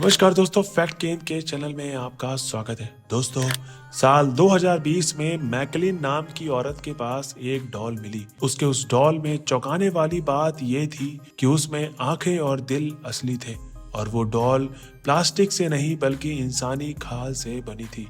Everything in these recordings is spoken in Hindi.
नमस्कार दोस्तों, फैक्ट गेन के चैनल में आपका स्वागत है। दोस्तों, साल 2020 में मैकलिन नाम की औरत के पास एक डॉल मिली। उसके उस डॉल में चौंकाने वाली बात ये थी कि उसमें आंखें और दिल असली थे और वो डॉल प्लास्टिक से नहीं बल्कि इंसानी खाल से बनी थी।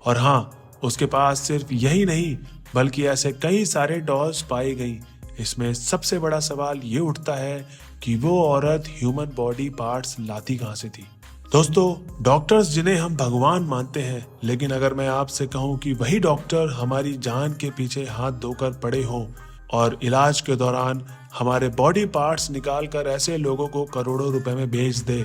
और हाँ, उसके पास सिर्फ यही नहीं बल्कि ऐसे कई सारे डॉल्स पाई गई। इसमें सबसे बड़ा सवाल ये उठता है कि वो औरत ह्यूमन बॉडी पार्ट्स लाती कहाँ से थी। दोस्तों, डॉक्टर्स जिन्हें हम भगवान मानते हैं, लेकिन अगर मैं आपसे कहूं कि वही डॉक्टर हमारी जान के पीछे हाथ धोकर पड़े हों और इलाज के दौरान हमारे बॉडी पार्ट्स निकाल कर ऐसे लोगों को करोड़ों रुपए में बेच दे,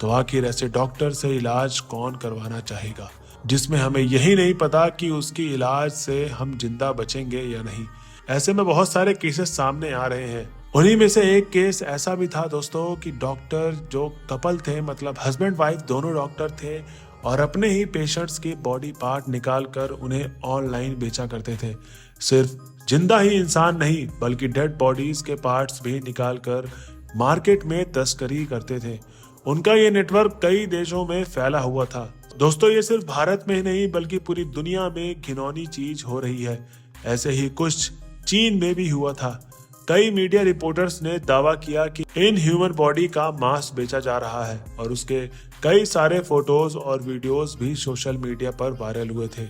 तो आखिर ऐसे डॉक्टर से इलाज कौन करवाना चाहेगा, जिसमें हमें यही नहीं पता कि उसकी इलाज से हम जिंदा बचेंगे या नहीं। ऐसे में बहुत सारे केसेस सामने आ रहे हैं। उन्हीं में से एक केस ऐसा भी था दोस्तों कि डॉक्टर जो कपल थे, मतलब हस्बैंड वाइफ दोनों डॉक्टर थे और अपने ही पेशेंट्स के बॉडी पार्ट निकाल कर उन्हें ऑनलाइन बेचा करते थे। सिर्फ जिंदा ही इंसान नहीं बल्कि डेड बॉडीज के पार्ट्स भी निकाल कर मार्केट में तस्करी करते थे। उनका ये नेटवर्क कई देशों में फैला हुआ था। दोस्तों, ये सिर्फ भारत में ही नहीं बल्कि पूरी दुनिया में घिनौनी चीज हो रही है। ऐसे ही कुछ चीन में भी हुआ था। कई मीडिया रिपोर्टर्स ने दावा किया कि इन ह्यूमन बॉडी का मांस बेचा जा रहा है और उसके कई सारे फोटोज और वीडियोस भी सोशल मीडिया पर वायरल हुए थे।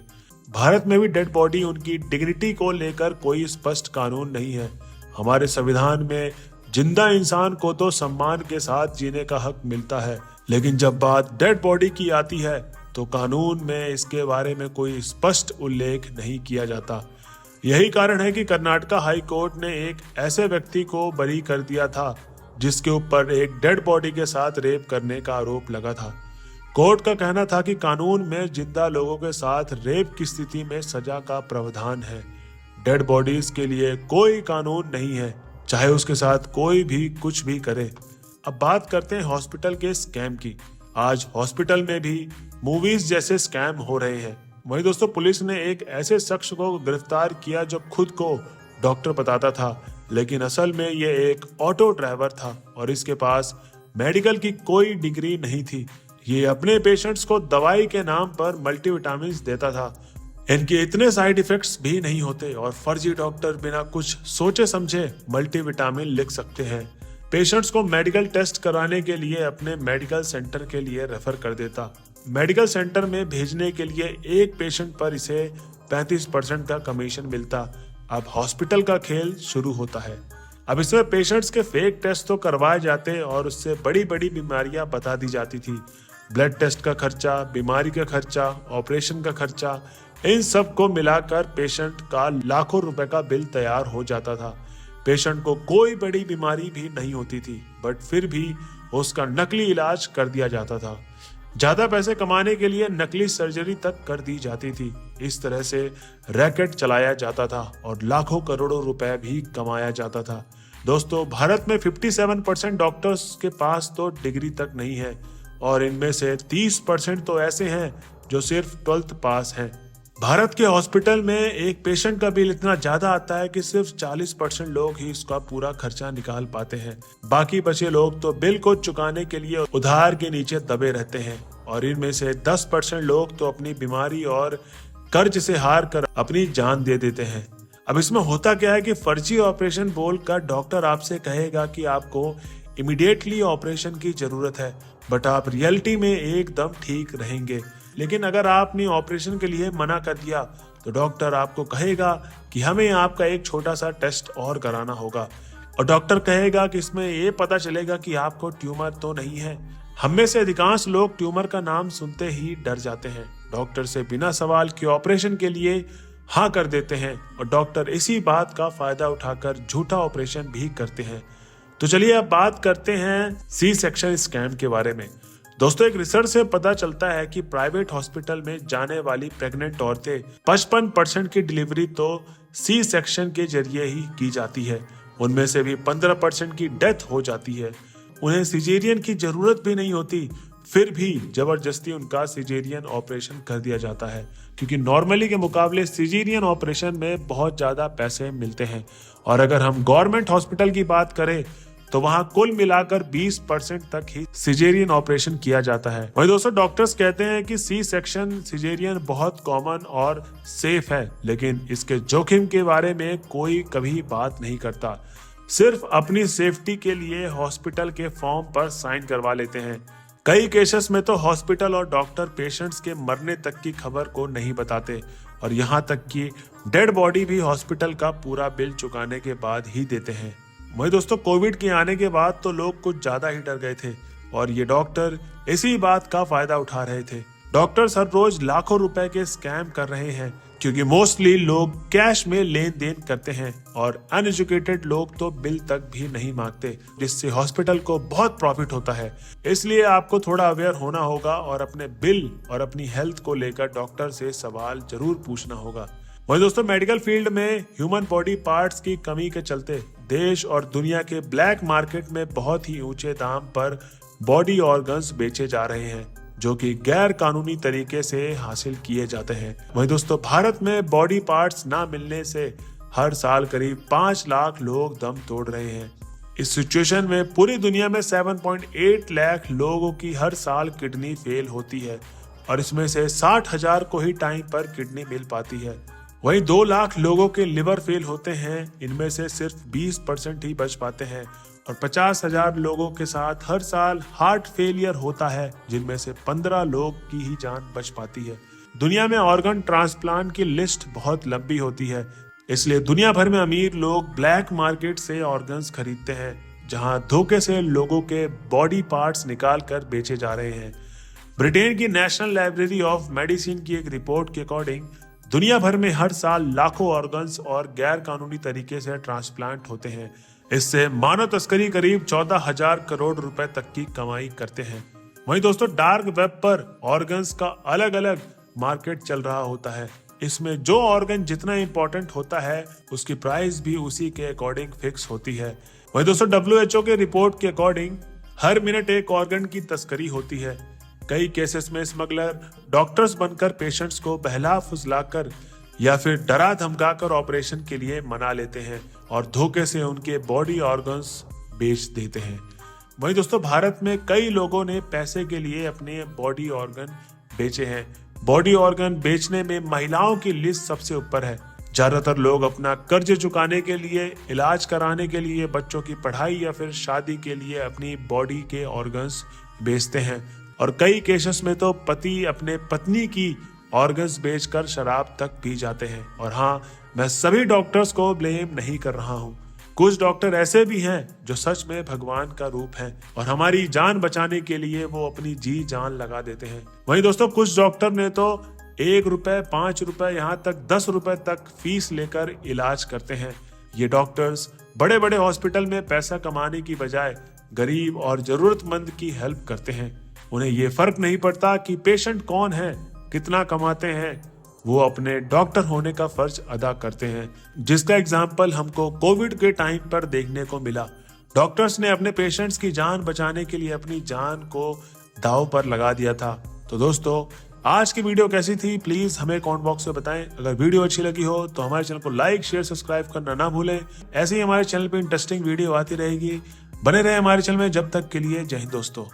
भारत में भी डेड बॉडी उनकी डिग्निटी को लेकर कोई स्पष्ट कानून नहीं है। हमारे संविधान में जिंदा इंसान को तो सम्मान के साथ जीने का हक मिलता है, लेकिन जब बात डेड बॉडी की आती है तो कानून में इसके बारे में कोई स्पष्ट उल्लेख नहीं किया जाता। यही कारण है कि कर्नाटका हाई कोर्ट ने एक ऐसे व्यक्ति को बरी कर दिया था जिसके ऊपर एक डेड बॉडी के साथ रेप करने का आरोप लगा था। कोर्ट का कहना था कि कानून में जिंदा लोगों के साथ रेप की स्थिति में सजा का प्रावधान है। डेड बॉडीज के लिए कोई कानून नहीं है, चाहे उसके साथ कोई भी कुछ भी करे। अब बात करते हैं हॉस्पिटल के स्कैम की। आज हॉस्पिटल में भी मूवीज जैसे स्कैम हो रहे हैं। वहीं दोस्तों, पुलिस ने एक ऐसे शख्स को गिरफ्तार किया जो खुद को डॉक्टर बताता था, लेकिन असल में ये एक ऑटो ड्राइवर था और इसके पास मेडिकल की कोई डिग्री नहीं थी। ये अपने पेशेंट्स को दवाई के नाम पर मल्टीविटामिन्स देता था। इनके इतने साइड इफेक्ट्स भी नहीं होते और फर्जी डॉक्टर बिना कुछ सोचे समझे मल्टीविटामिन लिख सकते हैं। पेशेंट्स को मेडिकल टेस्ट कराने के लिए अपने मेडिकल सेंटर के लिए रेफर कर देता। मेडिकल सेंटर में भेजने के लिए एक पेशेंट पर इसे 35% का कमीशन मिलता। अब हॉस्पिटल का खेल शुरू होता है। अब इसमें पेशेंट्स के फेक टेस्ट तो करवाए जाते और उससे बड़ी बड़ी बीमारियां बता दी जाती थी। ब्लड टेस्ट का खर्चा, बीमारी का खर्चा, ऑपरेशन का खर्चा, इन सब को मिलाकर पेशेंट का लाखों रुपए का बिल तैयार हो जाता था। पेशेंट को कोई बड़ी बीमारी भी नहीं होती थी, बट फिर भी उसका नकली इलाज कर दिया जाता था। ज्यादा पैसे कमाने के लिए नकली सर्जरी तक कर दी जाती थी। इस तरह से रैकेट चलाया जाता था और लाखों करोड़ों रुपए भी कमाया जाता था। दोस्तों, भारत में 57% डॉक्टर्स के पास तो डिग्री तक नहीं है और इनमें से 30% तो ऐसे हैं जो सिर्फ 12th पास हैं। भारत के हॉस्पिटल में एक पेशेंट का बिल इतना ज्यादा आता है कि सिर्फ 40% लोग ही इसका पूरा खर्चा निकाल पाते हैं। बाकी बचे लोग तो बिल को चुकाने के लिए उधार के नीचे दबे रहते हैं और इनमें से 10% लोग तो अपनी बीमारी और कर्ज से हार कर अपनी जान दे देते हैं। अब इसमें होता क्या है कि फर्जी ऑपरेशन बोलकर डॉक्टर आपसे कहेगा कि आपको इमीडिएटली ऑपरेशन की जरूरत है, बट आप रियलिटी में एकदम ठीक रहेंगे। लेकिन अगर आपने ऑपरेशन के लिए मना कर दिया तो डॉक्टर आपको कहेगा कि हमें आपका एक छोटा सा टेस्ट और कराना होगा और डॉक्टर कहेगा कि इसमें ये पता चलेगा कि आपको ट्यूमर तो नहीं है। हम में से अधिकांश लोग ट्यूमर का नाम सुनते ही डर जाते हैं। डॉक्टर से बिना सवाल के ऑपरेशन के लिए हाँ कर देते हैं और डॉक्टर इसी बात का फायदा उठाकर झूठा ऑपरेशन भी करते हैं। तो चलिए अब बात करते हैं सी सेक्शन स्कैम के बारे में। दोस्तों, एक रिसर्च से पता चलता है कि प्राइवेट हॉस्पिटल में जाने वाली प्रेग्नेंट औरतें 55% की डिलीवरी तो सी सेक्शन के जरिए ही की जाती है। उनमें से भी 15% की डेथ हो जाती है। उन्हें सिजेरियन की जरूरत भी नहीं होती, फिर भी जबरदस्ती उनका सिजेरियन ऑपरेशन कर दिया जाता है, क्योंकि नॉर्मली के मुकाबले सिजेरियन ऑपरेशन में बहुत ज्यादा पैसे मिलते हैं। और अगर हम गवर्नमेंट हॉस्पिटल की बात करें तो वहाँ कुल मिलाकर 20% तक ही सिजेरियन ऑपरेशन किया जाता है। वही दोस्तों डॉक्टर्स कहते हैं कि सी सेक्शन सिजेरियन बहुत कॉमन और सेफ है, लेकिन इसके जोखिम के बारे में कोई कभी बात नहीं करता। सिर्फ अपनी सेफ्टी के लिए हॉस्पिटल के फॉर्म पर साइन करवा लेते हैं। कई केसेस में तो हॉस्पिटल और डॉक्टर पेशेंट्स के मरने तक की खबर को नहीं बताते और यहाँ तक कि डेड बॉडी भी हॉस्पिटल का पूरा बिल चुकाने के बाद ही देते हैं। वही दोस्तों कोविड के आने के बाद तो लोग कुछ ज्यादा ही डर गए थे और ये डॉक्टर इसी बात का फायदा उठा रहे थे। डॉक्टर्स हर रोज लाखों रुपए के स्कैम कर रहे हैं क्योंकि मोस्टली लोग कैश में लेन देन करते हैं और अनएजुकेटेड लोग तो बिल तक भी नहीं मांगते, जिससे हॉस्पिटल को बहुत प्रॉफिट होता है। इसलिए आपको थोड़ा अवेयर होना होगा और अपने बिल और अपनी हेल्थ को लेकर डॉक्टर से सवाल जरूर पूछना होगा। वही दोस्तों मेडिकल फील्ड में ह्यूमन बॉडी पार्ट्स की कमी के चलते देश और दुनिया के ब्लैक मार्केट में बहुत ही ऊंचे दाम पर बॉडी ऑर्गन्स बेचे जा रहे हैं जो कि गैर कानूनी तरीके से हासिल किए जाते हैं। वही दोस्तों भारत में बॉडी पार्ट्स ना मिलने से हर साल करीब 5 लाख लोग दम तोड़ रहे हैं। इस सिचुएशन में पूरी दुनिया में 7.8 लाख लोगों की हर साल किडनी फेल होती है और इसमें से 60,000 को ही टाइम पर किडनी मिल पाती है। वहीं 2 लाख लोगों के लिवर फेल होते हैं, इनमें से सिर्फ 20% ही बच पाते हैं और 50,000 लोगों के साथ हर साल हार्ट फेलियर होता है, जिनमें से 15 लोग की ही जान बच पाती है। दुनिया में ऑर्गन ट्रांसप्लांट की लिस्ट बहुत लंबी होती है, इसलिए दुनिया भर में अमीर लोग ब्लैक मार्केट से ऑर्गन्स खरीदते हैं, जहां धोखे से लोगों के बॉडी पार्ट्स निकाल कर बेचे जा रहे हैं। ब्रिटेन की नेशनल लाइब्रेरी ऑफ मेडिसिन की एक रिपोर्ट के अकॉर्डिंग दुनिया भर में हर साल लाखों ऑर्गन्स और गैर कानूनी तरीके से ट्रांसप्लांट होते हैं। इससे मानव तस्करी करीब 14,000 करोड़ रुपए तक की कमाई करते हैं। वहीं दोस्तों डार्क वेब पर ऑर्गन्स का अलग अलग मार्केट चल रहा होता है। इसमें जो ऑर्गन जितना इंपॉर्टेंट होता है उसकी प्राइस भी उसी के अकॉर्डिंग फिक्स होती है। वहीं दोस्तों WHO के रिपोर्ट के अकॉर्डिंग हर मिनट एक ऑर्गन की तस्करी होती है। कई केसेस में स्मगलर डॉक्टर्स बनकर पेशेंट्स को बहला फुसलाकर या फिर डरा धमकाकर ऑपरेशन के लिए मना लेते हैं और धोखे से उनके बॉडी ऑर्गन्स बेच देते हैं। वहीं दोस्तों भारत में कई लोगों ने पैसे के लिए अपने बॉडी ऑर्गन बेचे हैं। बॉडी ऑर्गन बेचने में महिलाओं की लिस्ट सबसे ऊपर है। ज्यादातर लोग अपना कर्ज चुकाने के लिए, इलाज कराने के लिए, बच्चों की पढ़ाई या फिर शादी के लिए अपनी बॉडी के ऑर्गन्स बेचते हैं और कई केसेस में तो पति अपने पत्नी की ऑर्गन्स बेचकर शराब तक पी जाते हैं। और हाँ, मैं सभी डॉक्टर्स को ब्लेम नहीं कर रहा हूँ। कुछ डॉक्टर ऐसे भी हैं जो सच में भगवान का रूप हैं और हमारी जान बचाने के लिए वो अपनी जी जान लगा देते हैं। वहीं दोस्तों कुछ डॉक्टर ने तो 1 रुपए, 5 रुपए, यहाँ तक 10 रुपए तक फीस लेकर इलाज करते हैं। ये डॉक्टर्स बड़े बड़े हॉस्पिटल में पैसा कमाने की बजाय गरीब और जरूरतमंद की हेल्प करते हैं। उन्हें ये फर्क नहीं पड़ता कि पेशेंट कौन है, कितना कमाते हैं, वो अपने डॉक्टर होने का फर्ज अदा करते हैं, जिसका एग्जाम्पल हमको कोविड के टाइम पर देखने को मिला। डॉक्टर्स ने अपने पेशेंट्स की जान बचाने के लिए अपनी जान को दांव पर लगा दिया था। तो दोस्तों आज की वीडियो कैसी थी प्लीज हमें कमेंट बॉक्स में बताएं। अगर वीडियो अच्छी लगी हो तो हमारे चैनल को लाइक, शेयर, सब्सक्राइब करना ना भूलें। ऐसे ही हमारे चैनल पे इंटरेस्टिंग वीडियो आती रहेगी। बने रहे हमारे चैनल में। जब तक के लिए जय हिंद दोस्तों।